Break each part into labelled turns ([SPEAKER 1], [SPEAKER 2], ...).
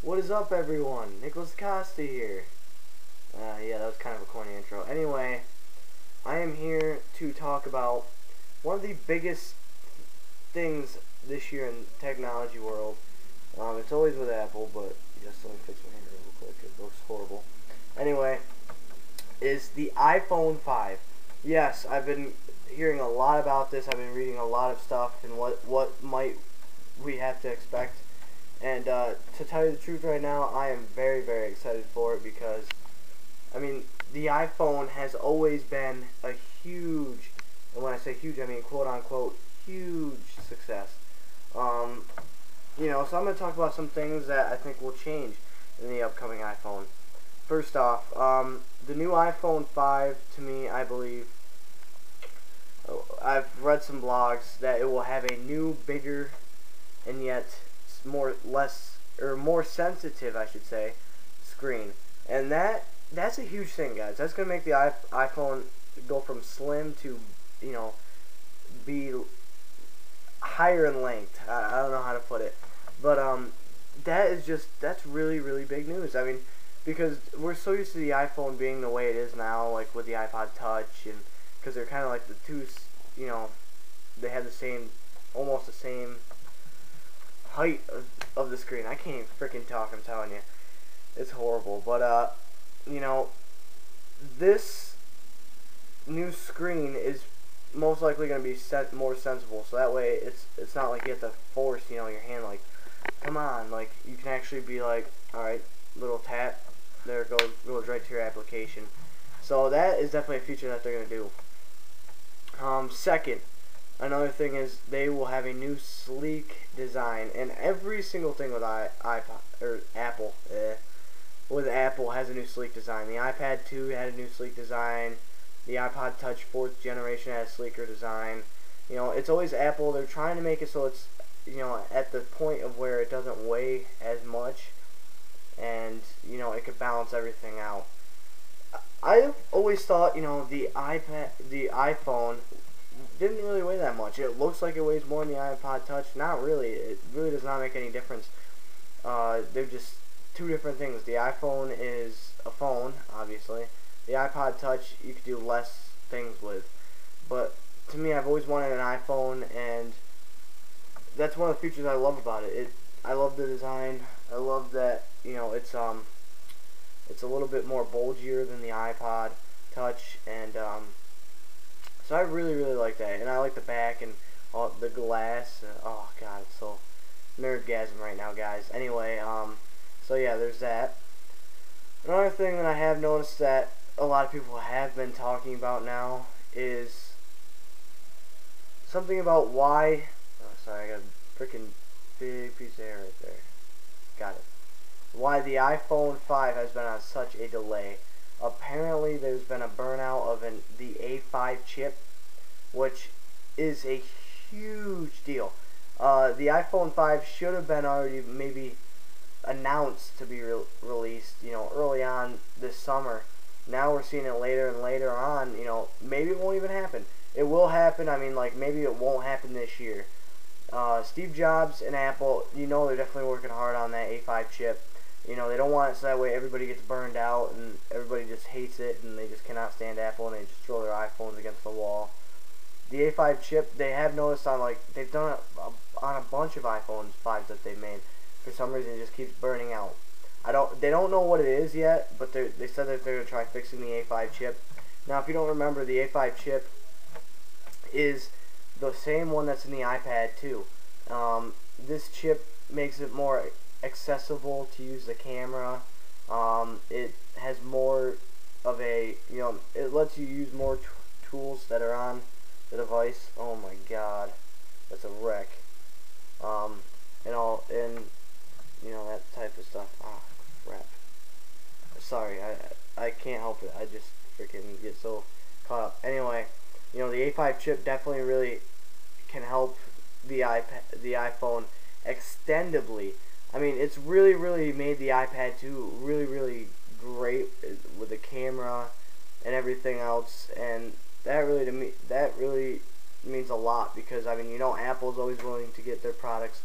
[SPEAKER 1] What is up, everyone? Nicholas Costa here. Yeah, that was kind of a corny intro. Anyway, I am here to talk about one of the biggest things this year in the technology world. It's always with Apple, but just let me fix my hair real quick. It looks horrible. Anyway, is the iPhone 5. Yes, I've been hearing a lot about this. I've been reading a lot of stuff and what might we have to expect. And to tell you the truth right now, I am very, very excited for it because, I mean, the iPhone has always been a huge, and when I say huge, I mean quote-unquote huge success. So I'm going to talk about some things that I think will change in the upcoming iPhone. First off, the new iPhone 5, to me, I believe, I've read some blogs that it will have a new, bigger, and yet more sensitive, I should say, screen, and that's a huge thing, guys. That's gonna make the iPhone go from slim to be higher in length. I don't know how to put it, but that's really, really big news. I mean, because we're so used to the iPhone being the way it is now, like with the iPod Touch, and because they're kind of like the two, they have almost the same height of the screen. I can't even freaking talk, I'm telling you. It's horrible. But, this new screen is most likely going to be more sensible. So that way it's not like you have to force, your hand, like, come on. Like, you can actually be like, alright, little tap. There it goes right to your application. So that is definitely a feature that they're going to do. Second, another thing is they will have a new sleek design, and every single thing with Apple with Apple has a new sleek design. The iPad 2 had a new sleek design. The iPod Touch 4th generation had a sleeker design. It's always Apple. They're trying to make it so it's at the point of where it doesn't weigh as much, and it could balance everything out. I've always thought the iPhone didn't really weigh that much. It looks like it weighs more than the iPod Touch. Not really. It really does not make any difference. They're just two different things. The iPhone is a phone, obviously. The iPod Touch you could do less things with. But to me, I've always wanted an iPhone, and that's one of the features I love about it. I love the design. I love that it's a little bit more bulgier than the iPod Touch, and so I really, really like that, and I like the back and all the glass. Oh god, it's so nerdgasm right now, guys. Anyway, so yeah, there's that. Another thing that I have noticed that a lot of people have been talking about now is something about why. Oh, sorry, I got a freaking big piece of hair right there. Got it. Why the iPhone 5 has been on such a delay. Apparently, there's been a burnout of the A5 chip, which is a huge deal. The iPhone 5 should have been already maybe announced to be released, early on this summer. Now we're seeing it later and later on. Maybe it won't even happen. It will happen. I mean, like, maybe it won't happen this year. Steve Jobs and Apple, they're definitely working hard on that A5 chip. They don't want it so that way everybody gets burned out and everybody just hates it and they just cannot stand Apple and they just throw their iPhones against the wall. The A5 chip, they have noticed they've done it on a bunch of iPhone 5s that they've made. For some reason, it just keeps burning out. They don't know what it is yet, but they said that they're going to try fixing the A5 chip. Now, if you don't remember, the A5 chip is the same one that's in the iPad 2. This chip makes it more accessible to use the camera. It has more of a, it lets you use more tools that are on the device. Oh my god, that's a wreck. That type of stuff. Ah, crap. Sorry, I can't help it. I just freaking get so caught up. Anyway, the A5 chip definitely really can help the iPhone extendably. I mean, it's really, really made the iPad 2 really, really great with the camera and everything else, and that really means a lot because, I mean, Apple's always willing to get their products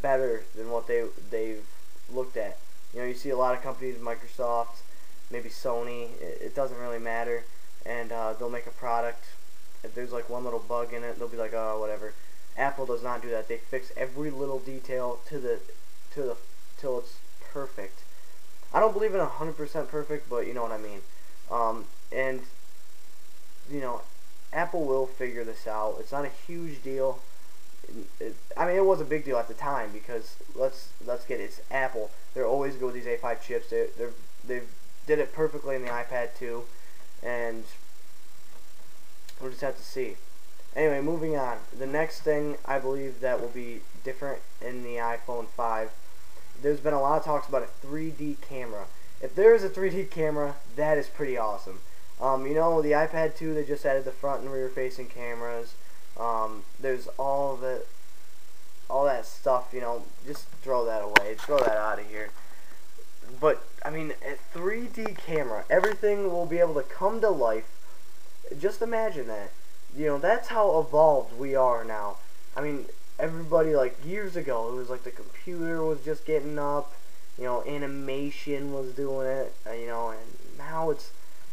[SPEAKER 1] better than what they've looked at. You know, you see a lot of companies, Microsoft, maybe Sony, it doesn't really matter, and they'll make a product. If there's like one little bug in it, they'll be like, oh, whatever. Apple does not do that. They fix every little detail till it's perfect. I don't believe in 100% perfect, but you know what I mean. And you know, Apple will figure this out. It's not a huge deal. I mean, it was a big deal at the time because let's get it. It's Apple. They're always good with these A5 chips. They did it perfectly in the iPad too, and we'll just have to see. Anyway, moving on. The next thing I believe that will be different in the iPhone 5. There's been a lot of talks about a 3D camera. If there is a 3D camera, that is pretty awesome. You know, the iPad 2, they just added the front and rear facing cameras. There's all that stuff, you know, just throw that away. Throw that out of here. But, I mean, a 3D camera, everything will be able to come to life. Just imagine that. You know, that's how evolved we are now. I mean, everybody, like, years ago, it was like the computer was just getting up, you know, animation was doing it, you know, and now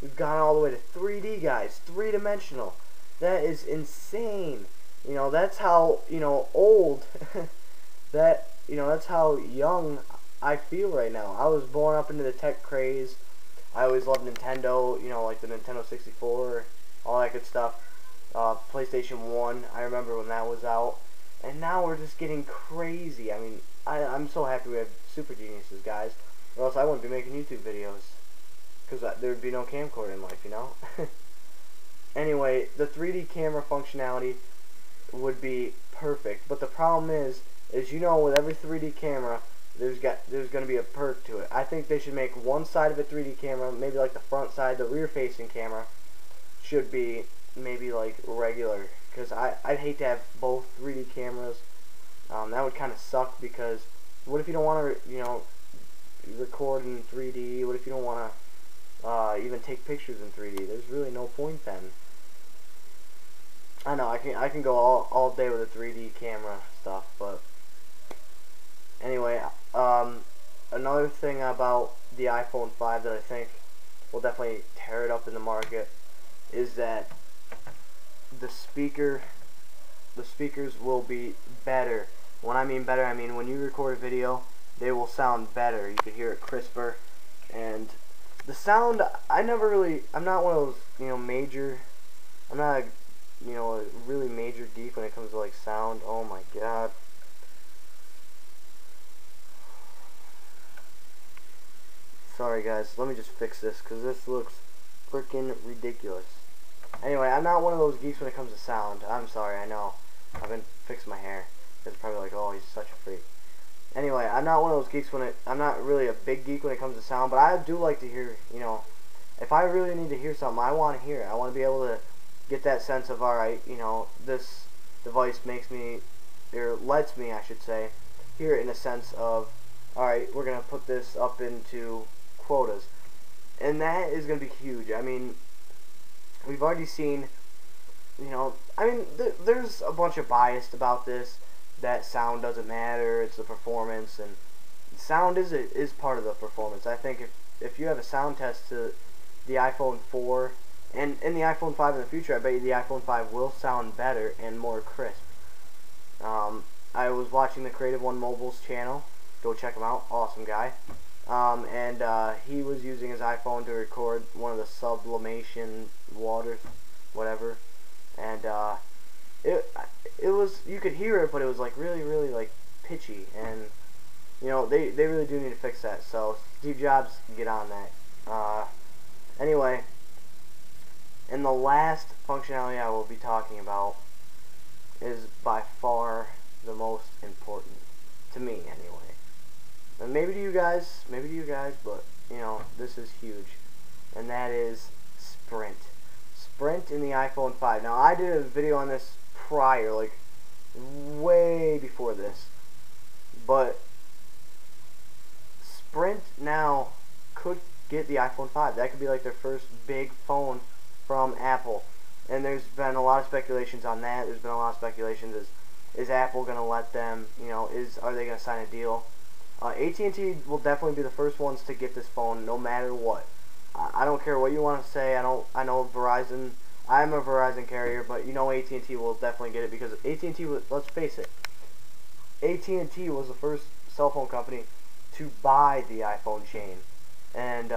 [SPEAKER 1] we've gone all the way to 3D, guys, three-dimensional. That is insane. You know, that's how, you know, old, you know, that's how young I feel right now. I was born up into the tech craze. I always loved Nintendo, you know, like the Nintendo 64, all that good stuff. PlayStation 1, I remember when that was out. And now we're just getting crazy. I mean, I'm so happy we have super geniuses, guys. Or else I wouldn't be making YouTube videos. Because there would be no camcorder in life, you know? Anyway, the 3D camera functionality would be perfect. But the problem is you know, with every 3D camera, there's going to be a perk to it. I think they should make one side of a 3D camera, maybe like the front side, the rear-facing camera should be maybe like regular, because I'd hate to have both 3D cameras. That would kind of suck, because what if you don't want to, you know, record in 3D? What if you don't want to even take pictures in 3D? There's really no point then. I know I can go all day with a 3D camera stuff, but anyway, another thing about the iPhone 5 that I think will definitely tear it up in the market is that the speakers will be better. When I mean better, I mean when you record a video, they will sound better. You can hear it crisper, and the sound, I'm not one of those, you know, I'm not a, you know, a really major geek when it comes to like sound. Oh my god. Sorry guys, let me just fix this because this looks freaking ridiculous. Anyway, I'm not one of those geeks when it comes to sound. I'm sorry, I know. I've been fixing my hair. It's probably like, oh, he's such a freak. Anyway, I'm not one of those geeks I'm not really a big geek when it comes to sound, but I do like to hear, you know, if I really need to hear something, I want to hear it. I want to be able to get that sense of, alright, you know, this device makes me, or lets me, I should say, hear it in a sense of, alright, we're going to put this up into quotas. And that is going to be huge. I mean, we've already seen, you know, I mean, there's a bunch of bias about this, that sound doesn't matter, it's the performance, and sound is part of the performance. I think if you have a sound test to the iPhone 4, and in the iPhone 5 in the future, I bet you the iPhone 5 will sound better and more crisp. I was watching the Creative One Mobile's channel, go check him out, awesome guy. And he was using his iPhone to record one of the sublimation waters, whatever, and it was, you could hear it, but it was like really like pitchy, and you know, they really do need to fix that. So Steve Jobs, get on that. Anyway, and the last functionality I will be talking about is by far the most important to me, anyway. And maybe to you guys, but you know, this is huge, and that is Sprint. Sprint in the iPhone 5. Now, I did a video on this prior, like way before this, but Sprint now could get the iPhone 5. That could be like their first big phone from Apple. And there's been a lot of speculations on that. There's been a lot of speculations, is Apple going to let them, you know, are they going to sign a deal? AT&T will definitely be the first ones to get this phone, no matter what. I don't care what you want to say. I know Verizon. I'm a Verizon carrier, but you know AT&T will definitely get it because AT&T. Let's face it, AT&T was the first cell phone company to buy the iPhone chain, and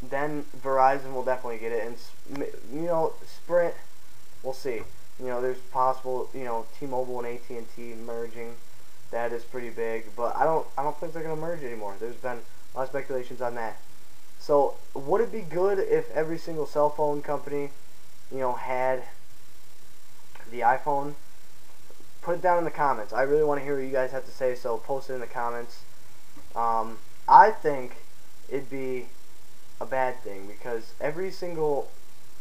[SPEAKER 1] then Verizon will definitely get it, and you know Sprint. We'll see. You know, there's possible, you know, T-Mobile and AT&T merging. That is pretty big, but I don't think they're gonna merge anymore. There's been a lot of speculations on that. So, would it be good if every single cell phone company, you know, had the iPhone? Put it down in the comments. I really want to hear what you guys have to say, so post it in the comments. I think it'd be a bad thing because every single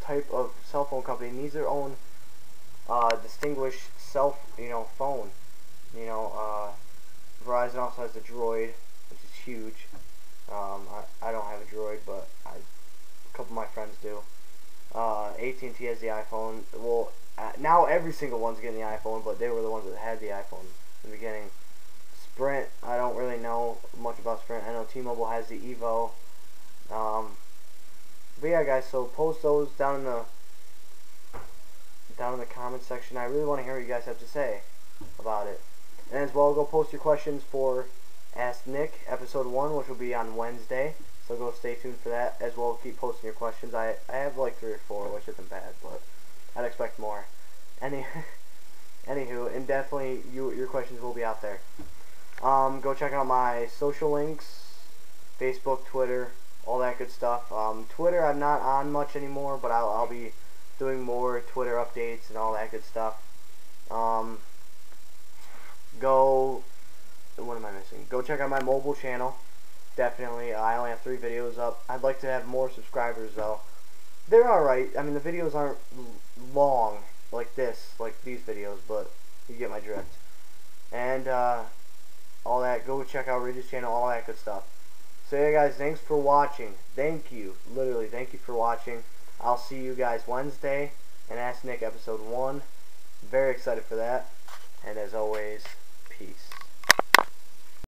[SPEAKER 1] type of cell phone company needs their own distinguished phone. You know, Verizon also has the Droid, which is huge. I don't have a Droid, but a couple of my friends do. AT&T has the iPhone. Well, now every single one's getting the iPhone, but they were the ones that had the iPhone in the beginning. Sprint, I don't really know much about Sprint. I know T-Mobile has the Evo. But yeah, guys, so post those down in the comment section. I really want to hear what you guys have to say about it. And as well, go post your questions for Ask Nick episode 1, which will be on Wednesday. So go stay tuned for that. As well, keep posting your questions. I have like 3 or 4, which isn't bad, but I'd expect more. Anywho, and definitely your questions will be out there. Go check out my social links, Facebook, Twitter, all that good stuff. Twitter I'm not on much anymore, but I'll be doing more Twitter updates and all that good stuff. What am I missing? Go check out my mobile channel. Definitely, I only have 3 videos up. I'd like to have more subscribers though. They're alright. I mean, the videos aren't long like these videos, but you get my drift. And all that. Go check out Ridge's channel, all that good stuff. So yeah, guys, thanks for watching. Thank you, literally, thank you for watching. I'll see you guys Wednesday in Ask Nick episode 1. Very excited for that. And as always, peace.